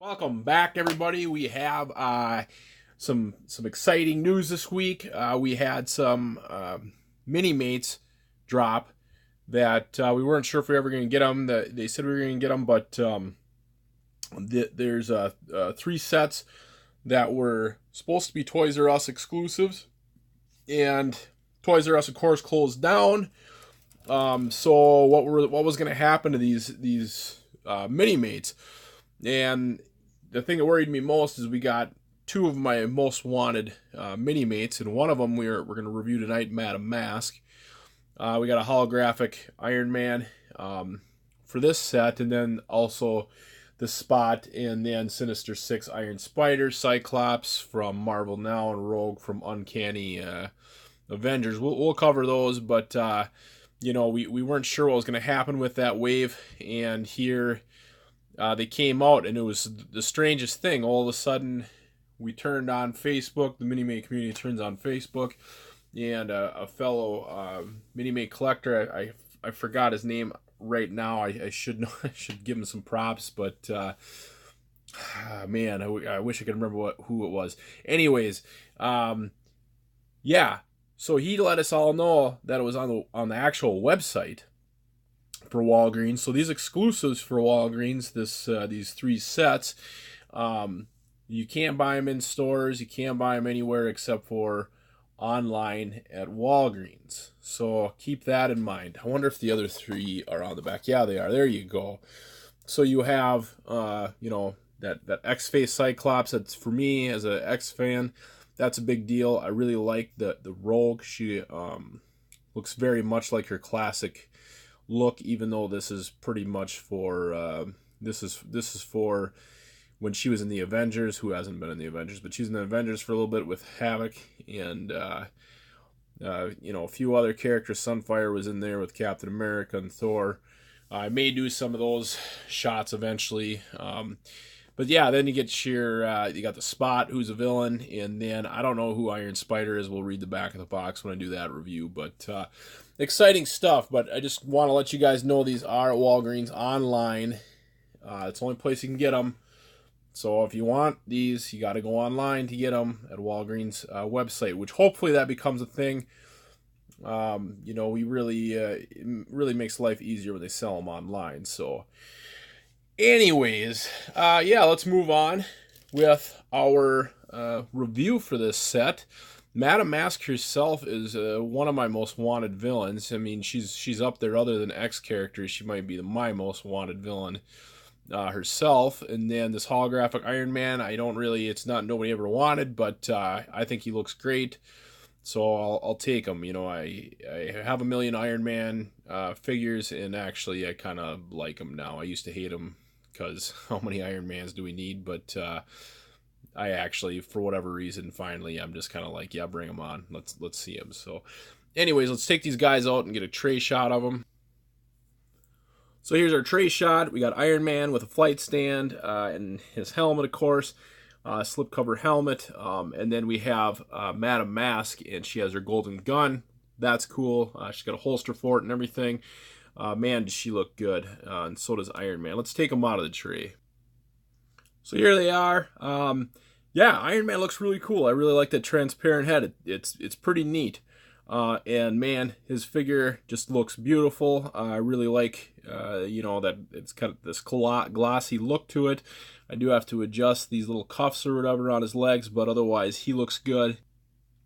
Welcome back, everybody. We have some exciting news this week. We had some Minimates drop that we weren't sure if we were ever going to get them. They said we were going to get them, but there's 3 sets that were supposed to be Toys R Us exclusives, and Toys R Us, of course, closed down. So what was going to happen to these Minimates? And the thing that worried me most is we got 2 of my most wanted Minimates, and one of them we're going to review tonight, Masque. We got a holographic Ironman for this set, and then also the Spot, and then Sinister Six Iron Spider, Cyclops from Marvel Now, and Rogue from Uncanny Avengers. We'll cover those, but we weren't sure what was going to happen with that wave, and here they came out, and it was the strangest thing. All of a sudden, we turned on Facebook. The Minimate community turns on Facebook, and a fellow Minimate collector, I forgot his name right now. I should know. I should give him some props, but man, I wish I could remember who it was. Anyways, yeah. So he let us all know that it was on the actual website for Walgreens. So these exclusives for Walgreens, these 3 sets, you can't buy them in stores. You can't buy them anywhere except for online at Walgreens. So keep that in mind. I wonder if the other 3 are on the back. Yeah, they are. There you go. So you have, that X-Face Cyclops. That's, for me as an X fan, that's a big deal. I really like the Rogue. She looks very much like her classic look, even though this is pretty much for this is for when she was in the Avengers. Who hasn't been in the Avengers, but she's in the Avengers for a little bit with Havoc, and a few other characters. Sunfire was in there with Captain America and Thor. I may do some of those shots eventually, but yeah, then you get you got the Spot, who's a villain, and then I don't know who Iron Spider is. We'll read the back of the box when I do that review, but exciting stuff. But I just want to let you guys know these are at Walgreens online. It's the only place you can get them. So if you want these, you got to go online to get them at Walgreens website, which hopefully that becomes a thing. We really it really makes life easier when they sell them online. So anyways, let's move on with our review for this set. Madame Masque herself is one of my most wanted villains. I mean, she's up there. Other than X characters, she might be my most wanted villain herself. And then this holographic Iron Man, it's not nobody ever wanted, but I think he looks great. So I'll take him. I have a million Iron Man figures, and actually I kind of like him now. I used to hate him because how many Iron Mans do we need? But I actually, for whatever reason, finally, I'm just kind of like, yeah, bring them on. Let's see them. So anyways, let's take these guys out and get a tray shot of them. So here's our tray shot. We got Iron Man with a flight stand and his helmet, of course, slipcover helmet. And then we have Madame Masque, and she has her golden gun. That's cool. She's got a holster for it and everything. Man, does she look good. And so does Iron Man. Let's take them out of the tray. So here they are. Iron Man looks really cool. I really like that transparent head. It's pretty neat. And man, his figure just looks beautiful. I really like, that it's got this glossy look to it. I do have to adjust these little cuffs or whatever on his legs, but otherwise he looks good.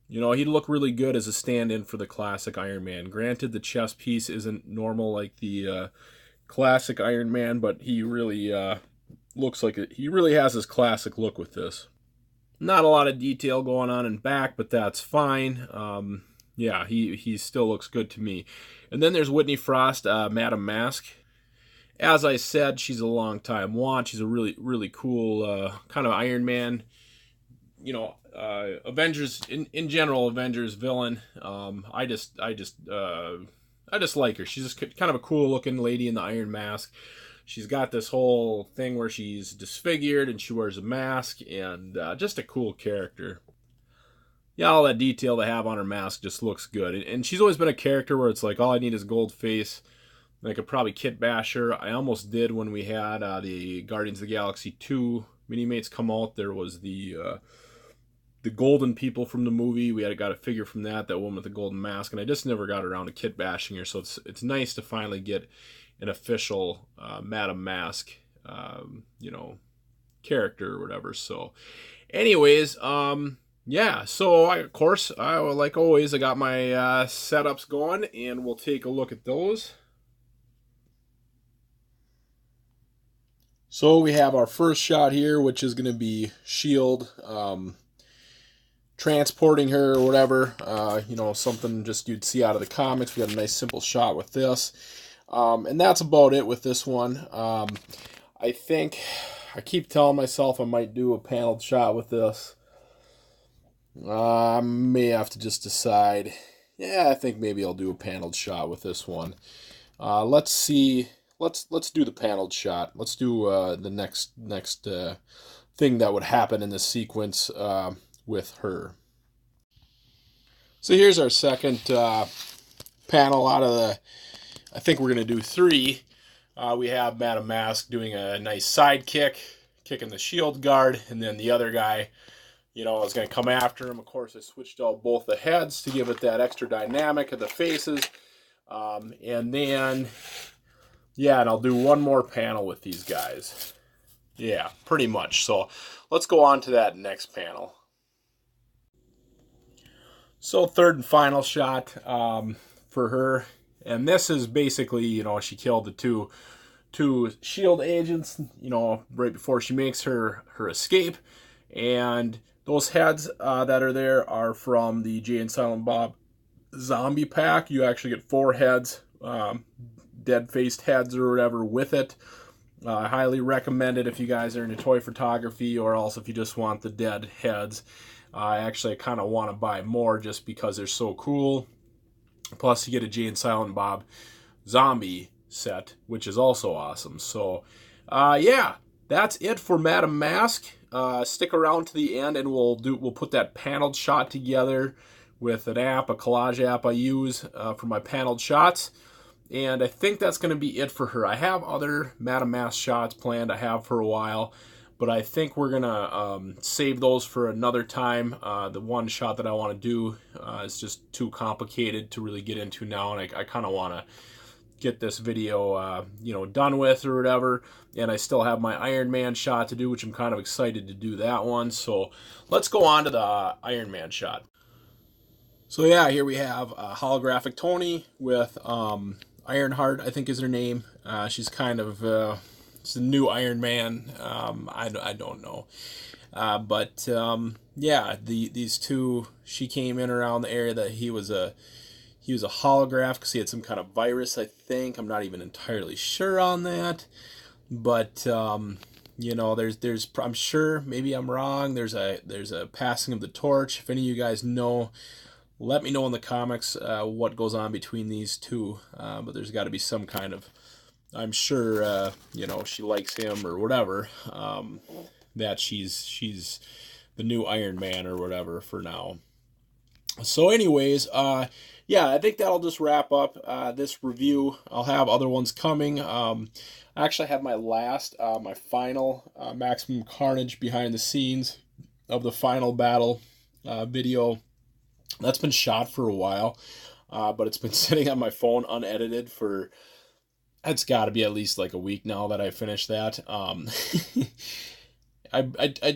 He'd look really good as a stand-in for the classic Iron Man. Granted, the chest piece isn't normal like the classic Iron Man, but he really looks like it. He really has his classic look with this. Not a lot of detail going on in back, but that's fine. He still looks good to me. And then there's Whitney Frost, Madame Masque. As I said, she's a long time want. She's a really, really cool kind of Iron Man, Avengers in general, Avengers villain. I just like her. She's just kind of a cool looking lady in the iron mask. She's got this whole thing where she's disfigured and she wears a mask, and just a cool character. Yeah, all that detail they have on her mask just looks good. And she's always been a character where it's like, all I need is gold face. I could probably kit bash her. I almost did when we had the Guardians of the Galaxy 2 Minimates come out, there was the golden people from the movie. We had got a figure from that one with the golden mask, and I just never got around to kit bashing her. So it's nice to finally get an official Madame Masque, character or whatever. So, anyways, yeah. So of course, like always, I got my setups going, and we'll take a look at those. So we have our first shot here, which is going to be Shield. Transporting her or whatever, something just you'd see out of the comics. We got a nice simple shot with this, and that's about it with this one. I think I keep telling myself I might do a paneled shot with this. I may have to just decide. Yeah, I think maybe I'll do a paneled shot with this one. Let's see. Let's do the paneled shot. Let's do the next thing that would happen in this sequence with her. So here's our second panel out of the, I think we're going to do 3. We have Madame Masque doing a nice side kick, kicking the shield guard, and then the other guy, is going to come after him. Of course, I switched out both the heads to give it that extra dynamic of the faces. And then, yeah, and I'll do one more panel with these guys. Yeah, pretty much. So let's go on to that next panel. So third and final shot for her. And this is basically, she killed the two SHIELD agents, right before she makes her escape. And those heads that are there are from the Jay and Silent Bob zombie pack. You actually get 4 heads, dead-faced heads or whatever with it. I highly recommend it if you guys are into toy photography, or else if you just want the dead heads. I kind of want to buy more just because they're so cool. Plus, you get a Jay and Silent Bob zombie set, which is also awesome. So, yeah, that's it for Madame Masque. Stick around to the end, and we'll put that paneled shot together with an app, a collage app I use for my paneled shots. And I think that's going to be it for her. I have other Madame Masque shots planned I have for a while, but I think we're going to save those for another time. The one shot that I want to do is just too complicated to really get into now, and I kind of want to get this video, done with or whatever. And I still have my Ironman shot to do, which I'm kind of excited to do that one. So let's go on to the Ironman shot. So yeah, here we have Holographic Tony with Ironheart, I think is her name. She's kind of it's the new Iron Man. I don't know, but yeah, these two. She came in around the area that he was a holograph because he had some kind of virus. I think I'm not even entirely sure on that, but there's I'm sure, maybe I'm wrong. There's a passing of the torch. If any of you guys know, let me know in the comics what goes on between these two. But there's got to be some kind of, I'm sure, she likes him or whatever, that she's the new Iron Man or whatever for now. So anyways, yeah, I think that'll just wrap up this review. I'll have other ones coming. I actually have my final Maximum Carnage behind the scenes of the final battle video. That's been shot for a while, but it's been sitting on my phone unedited for, it's got to be at least like a week now that I finished that. I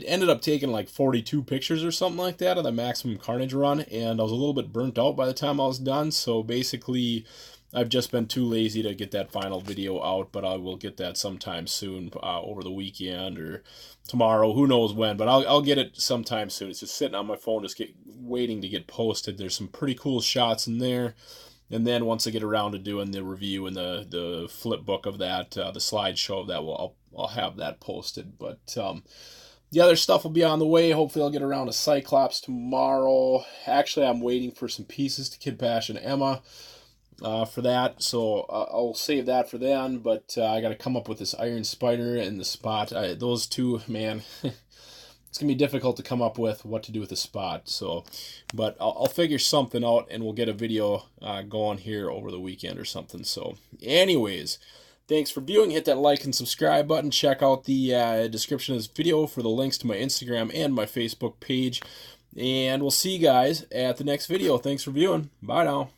ended up taking like 42 pictures or something like that of the Maximum Carnage run, and I was a little bit burnt out by the time I was done, so basically I've just been too lazy to get that final video out, but I will get that sometime soon, over the weekend or tomorrow, who knows when, but I'll get it sometime soon. It's just sitting on my phone, just waiting to get posted. There's some pretty cool shots in there, and then once I get around to doing the review and the flip book of that, the slideshow of that, I'll have that posted. But the other stuff will be on the way. Hopefully I'll get around to Cyclops tomorrow. Actually, I'm waiting for some pieces to Kid Bash and Emma for that, so I'll save that for then. But I got to come up with this Iron Spider and the Spot. Those two, man, it's gonna be difficult to come up with what to do with the Spot. So, but I'll figure something out, and we'll get a video going here over the weekend or something. So, anyways, Thanks for viewing. Hit that like and subscribe button. Check out the description of this video for the links to my Instagram and my Facebook page. And we'll see you guys at the next video. Thanks for viewing. Bye now.